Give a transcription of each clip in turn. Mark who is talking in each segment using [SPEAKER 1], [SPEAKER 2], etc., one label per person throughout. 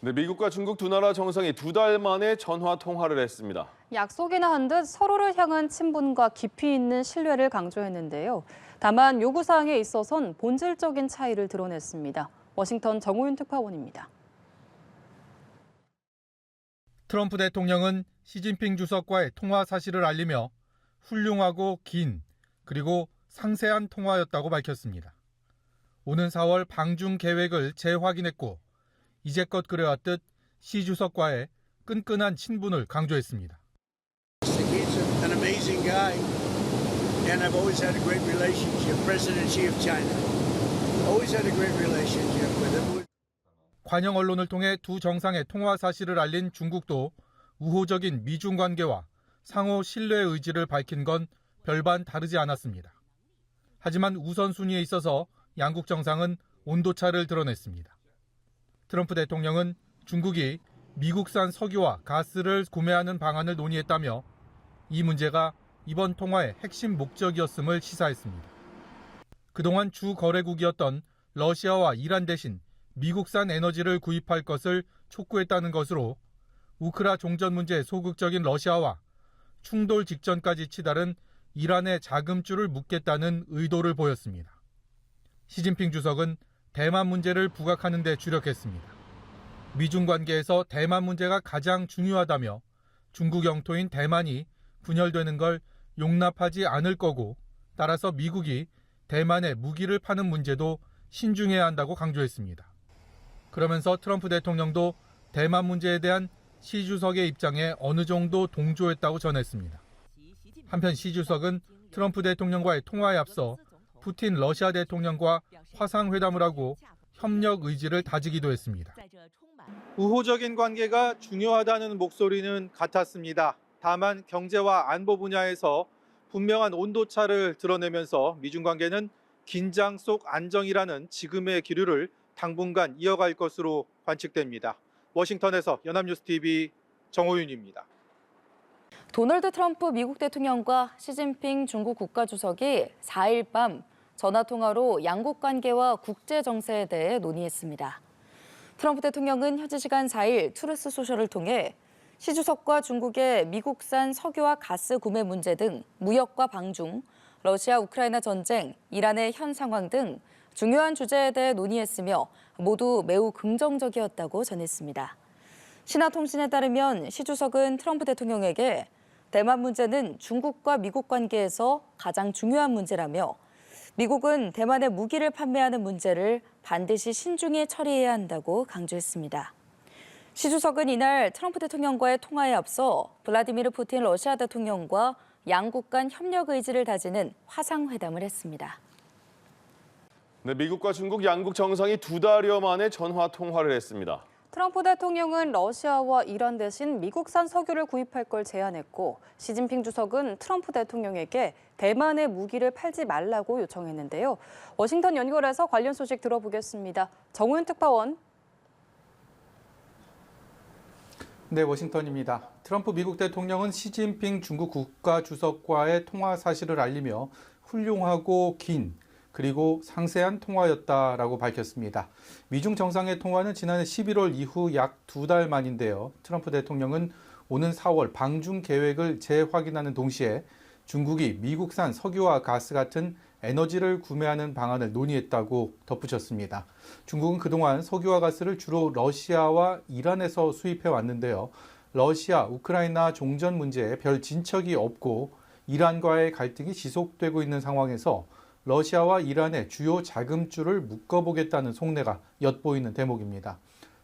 [SPEAKER 1] 네, 미국과 중국 두 나라 정상이 2달 만에 전화 통화를 했습니다.
[SPEAKER 2] 약속이나 한 듯 서로를 향한 친분과 깊이 있는 신뢰를 강조했는데요. 다만 요구사항에 있어선 본질적인 차이를 드러냈습니다. 워싱턴 정호윤 특파원입니다.
[SPEAKER 3] 트럼프 대통령은 시진핑 주석과의 통화 사실을 알리며 훌륭하고 긴 그리고 상세한 통화였다고 밝혔습니다. 오는 4월 방중 계획을 재확인했고 이제껏 그래왔듯 시 주석과의 끈끈한 친분을 강조했습니다.
[SPEAKER 4] He's an amazing guy, and I've always had a great relationship. President Xi of China, always had a great relationship with him.
[SPEAKER 3] 관영 언론을 통해 두 정상의 통화 사실을 알린 중국도 우호적인 미중 관계와 상호 신뢰의 의지를 밝힌 건 별반 다르지 않았습니다. 하지만 우선순위에 있어서 양국 정상은 온도차를 드러냈습니다. 트럼프 대통령은 중국이 미국산 석유와 가스를 구매하는 방안을 논의했다며 이 문제가 이번 통화의 핵심 목적이었음을 시사했습니다. 그동안 주 거래국이었던 러시아와 이란 대신 미국산 에너지를 구입할 것을 촉구했다는 것으로 우크라 종전 문제에 소극적인 러시아와 충돌 직전까지 치달은 이란의 자금줄을 묶겠다는 의도를 보였습니다. 시진핑 주석은 대만 문제를 부각하는 데 주력했습니다. 미중 관계에서 대만 문제가 가장 중요하다며 중국 영토인 대만이 분열되는 걸 용납하지 않을 거고 따라서 미국이 대만에 무기를 파는 문제도 신중해야 한다고 강조했습니다. 그러면서 트럼프 대통령도 대만 문제에 대한 시 주석의 입장에 어느 정도 동조했다고 전했습니다. 한편 시 주석은 트럼프 대통령과의 통화에 앞서 푸틴 러시아 대통령과 화상회담을 하고 협력 의지를 다지기도 했습니다.
[SPEAKER 5] 우호적인 관계가 중요하다는 목소리는 같았습니다. 다만 경제와 안보 분야에서 분명한 온도차를 드러내면서 미중 관계는 긴장 속 안정이라는 지금의 기류를 당분간 이어갈 것으로 관측됩니다. 워싱턴에서 연합뉴스TV 정호윤입니다.
[SPEAKER 6] 도널드 트럼프 미국 대통령과 시진핑 중국 국가주석이 4일 밤 전화통화로 양국 관계와 국제 정세에 대해 논의했습니다. 트럼프 대통령은 현지 시간 4일 트루스 소셜을 통해 시 주석과 중국의 미국산 석유와 가스 구매 문제 등 무역과 방중, 러시아 우크라이나 전쟁, 이란의 현 상황 등 중요한 주제에 대해 논의했으며 모두 매우 긍정적이었다고 전했습니다. 신화통신에 따르면 시 주석은 트럼프 대통령에게 대만 문제는 중국과 미국 관계에서 가장 중요한 문제라며 미국은 대만에 무기를 판매하는 문제를 반드시 신중히 처리해야 한다고 강조했습니다. 시 주석은 이날 트럼프 대통령과의 통화에 앞서 블라디미르 푸틴 러시아 대통령과 양국 간 협력 의지를 다지는 화상회담을 했습니다.
[SPEAKER 1] 네, 미국과 중국 양국 정상이 2달여 만에 전화 통화를 했습니다.
[SPEAKER 2] 트럼프 대통령은 러시아와 이란 대신 미국산 석유를 구입할 걸 제안했고 시진핑 주석은 트럼프 대통령에게 대만에 무기를 팔지 말라고 요청했는데요. 워싱턴 연결해서 관련 소식 들어보겠습니다. 정우윤 특파원.
[SPEAKER 3] 네, 워싱턴입니다. 트럼프 미국 대통령은 시진핑 중국 국가주석과의 통화 사실을 알리며 훌륭하고 긴 그리고 상세한 통화였다라고 밝혔습니다. 미중 정상의 통화는 지난해 11월 이후 약 2달 만인데요. 트럼프 대통령은 오는 4월 방중 계획을 재확인하는 동시에 중국이 미국산 석유와 가스 같은 에너지를 구매하는 방안을 논의했다고 덧붙였습니다. 중국은 그동안 석유와 가스를 주로 러시아와 이란에서 수입해 왔는데요. 러시아, 우크라이나 종전 문제에 별 진척이 없고 이란과의 갈등이 지속되고 있는 상황에서 러시아와 이란의 주요 자금줄을 묶어보겠다는 속내가 엿보이는 대목입니다.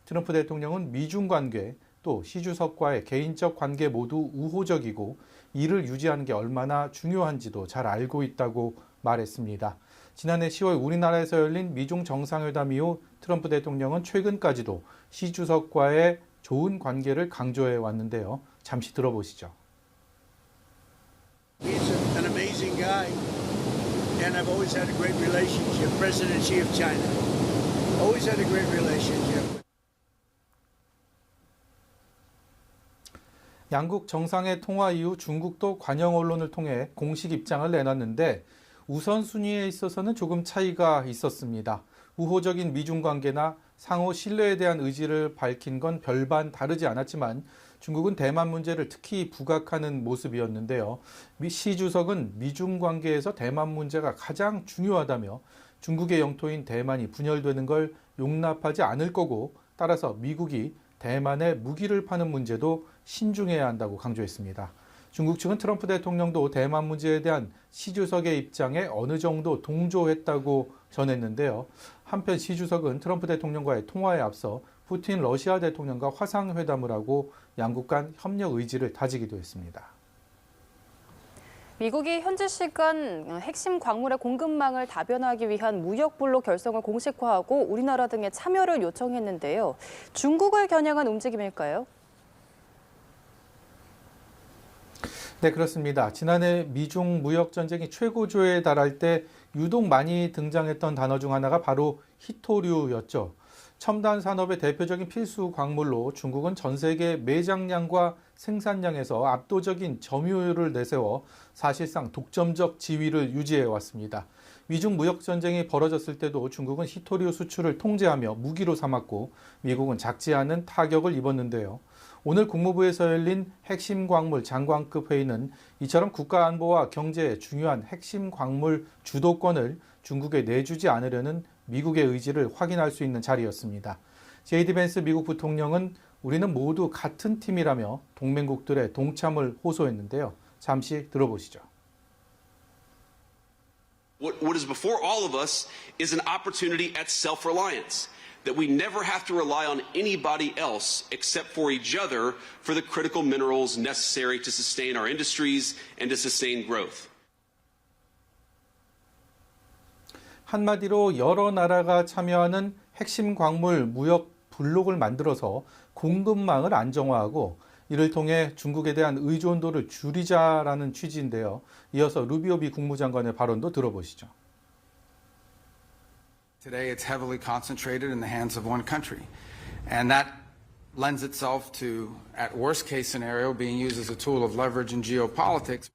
[SPEAKER 3] 트럼프 대통령은 미중 관계 또 시 주석과의 개인적 관계 모두 우호적이고 이를 유지하는 게 얼마나 중요한지도 잘 알고 있다고 말했습니다. 지난해 10월 우리나라에서 열린 미중 정상회담 이후 트럼프 대통령은 최근까지도 시 주석과의 좋은 관계를 강조해 왔는데요. 잠시 들어보시죠.
[SPEAKER 4] He's an amazing guy, and I've always had a great relationship. President Xi of China, always had a great relationship.
[SPEAKER 3] 양국 정상의 통화 이후 중국도 관영 언론을 통해 공식 입장을 내놨는데 우선순위에 있어서는 조금 차이가 있었습니다. 우호적인 미중 관계나 상호 신뢰에 대한 의지를 밝힌 건 별반 다르지 않았지만 중국은 대만 문제를 특히 부각하는 모습이었는데요. 시 주석은 미중 관계에서 대만 문제가 가장 중요하다며 중국의 영토인 대만이 분열되는 걸 용납하지 않을 거고 따라서 미국이 대만에 무기를 파는 문제도 신중해야 한다고 강조했습니다. 중국 측은 트럼프 대통령도 대만 문제에 대한 시 주석의 입장에 어느 정도 동조했다고 전했는데요. 한편 시 주석은 트럼프 대통령과의 통화에 앞서 푸틴 러시아 대통령과 화상회담을 하고 양국 간 협력 의지를 다지기도 했습니다.
[SPEAKER 2] 미국이 현지 시간 핵심 광물의 공급망을 다변화하기 위한 무역블록 결성을 공식화하고 우리나라 등의 참여를 요청했는데요. 중국을 겨냥한 움직임일까요?
[SPEAKER 3] 네, 그렇습니다. 지난해 미중 무역 전쟁이 최고조에 달할 때 유독 많이 등장했던 단어 중 하나가 바로 히토류였죠. 첨단 산업의 대표적인 필수 광물로 중국은 전 세계 매장량과 생산량에서 압도적인 점유율을 내세워 사실상 독점적 지위를 유지해 왔습니다. 미중 무역 전쟁이 벌어졌을 때도 중국은 히토류 수출을 통제하며 무기로 삼았고 미국은 작지 않은 타격을 입었는데요. 오늘 국무부에서 열린 핵심 광물 장관급 회의는 이처럼 국가 안보와 경제의 중요한 핵심 광물 주도권을 중국에 내주지 않으려는 미국의 의지를 확인할 수 있는 자리였습니다. 제이디 벤스 미국 부통령은 우리는 모두 같은 팀이라며 동맹국들의 동참을 호소했는데요. 잠시 들어보시죠.
[SPEAKER 7] What is before all of us is an opportunity at self-reliance, that we never have to rely on anybody else except for each other for the critical minerals necessary to sustain our industries and to sustain growth.
[SPEAKER 3] 한마디로 여러 나라가 참여하는 핵심 광물 무역 블록을 만들어서 공급망을 안정화하고 이를 통해 중국에 대한 의존도를 줄이자라는 취지인데요. 이어서 루비오 미 국무장관의 발언도 들어보시죠.
[SPEAKER 8] Today it's heavily concentrated in the hands of one country. And that lends itself to, at worst case scenario, being used as a tool of leverage in geopolitics.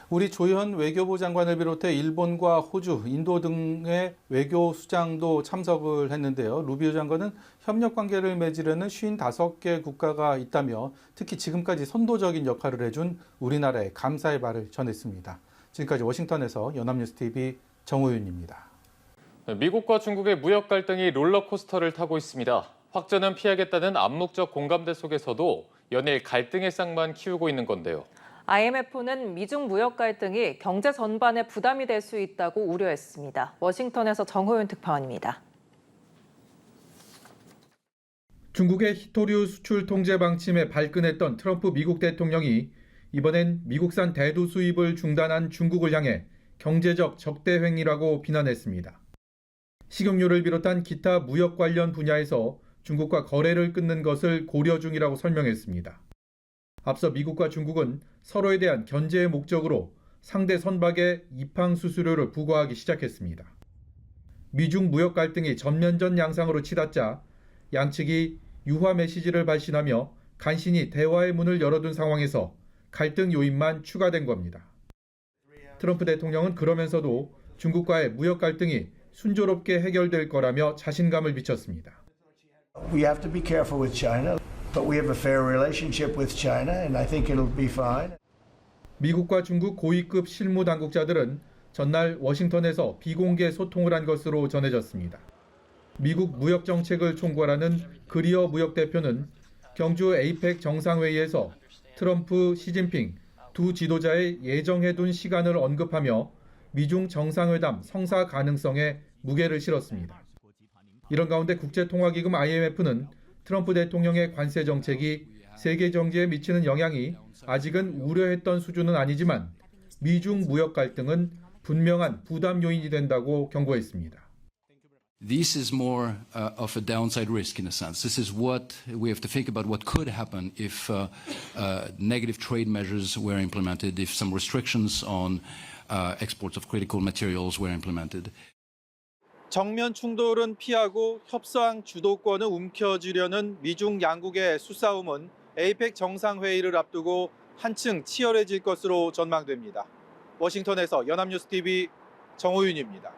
[SPEAKER 3] 우리 조현 외교부 장관을 비롯해 일본과 호주, 인도 등의 외교 수장도 참석을 했는데요. 루비오 장관은 협력 관계를 맺으려는 55개 국가가 있다며 특히 지금까지 선도적인 역할을 해준 우리나라에 감사의 말을 전했습니다. 지금까지 워싱턴에서 연합뉴스TV 정호윤입니다.
[SPEAKER 9] 미국과 중국의 무역 갈등이 롤러코스터를 타고 있습니다. 확전은 피하겠다는 암묵적 공감대 속에서도 연일 갈등의 쌍만 키우고 있는 건데요.
[SPEAKER 10] IMF는 미중 무역 갈등이 경제 전반에 부담이 될 수 있다고 우려했습니다. 워싱턴에서 정호윤 특파원입니다.
[SPEAKER 3] 중국의 히토류 수출 통제 방침에 발끈했던 트럼프 미국 대통령이 이번엔 미국산 대두 수입을 중단한 중국을 향해 경제적 적대 행위라고 비난했습니다. 식용유를 비롯한 기타 무역 관련 분야에서 중국과 거래를 끊는 것을 고려 중이라고 설명했습니다. 앞서 미국과 중국은 서로에 대한 견제의 목적으로 상대 선박에 이팡 수수료를 부과하기 시작했습니다. 미중 무역 갈등이 전면전 양상으로 치닫자 양측이 유화 메시지를 발신하며 간신히 대화의 문을 열어둔 상황에서 갈등 요인만 추가된 겁니다. 트럼프 대통령은 그러면서도 중국과의 무역 갈등이 순조롭게 해결될 거라며 자신감을 비쳤습니다.
[SPEAKER 4] We have to be careful with China, but we have a fair relationship with China, and I think it'll be fine.
[SPEAKER 3] 미국과 중국 고위급 실무 당국자들은 전날 워싱턴에서 비공개 소통을 한 것으로 전해졌습니다. 미국 무역 정책을 총괄하는 그리어 무역 대표는 경주 에이펙 정상회의에서 트럼프, 시진핑 두 지도자의 예정해둔 시간을 언급하며 미중 정상회담 성사 가능성에 무게를 실었습니다. 이런 가운데 국제통화기금 IMF는 트럼프 대통령의 관세 정책이 세계 경제에 미치는 영향이 아직은 우려했던 수준은 아니지만 미중 무역 갈등은 분명한 부담 요인이 된다고 경고했습니다.
[SPEAKER 11] This is more of a downside risk in a sense. This is what we have to think about what could happen if negative trade measures were implemented, if some restrictions on exports of critical materials were implemented.
[SPEAKER 5] 정면 충돌은 피하고 협상 주도권을 움켜쥐려는 미중 양국의 수싸움은 에이펙 정상회의를 앞두고 한층 치열해질 것으로 전망됩니다. 워싱턴에서 연합뉴스TV 정호윤입니다.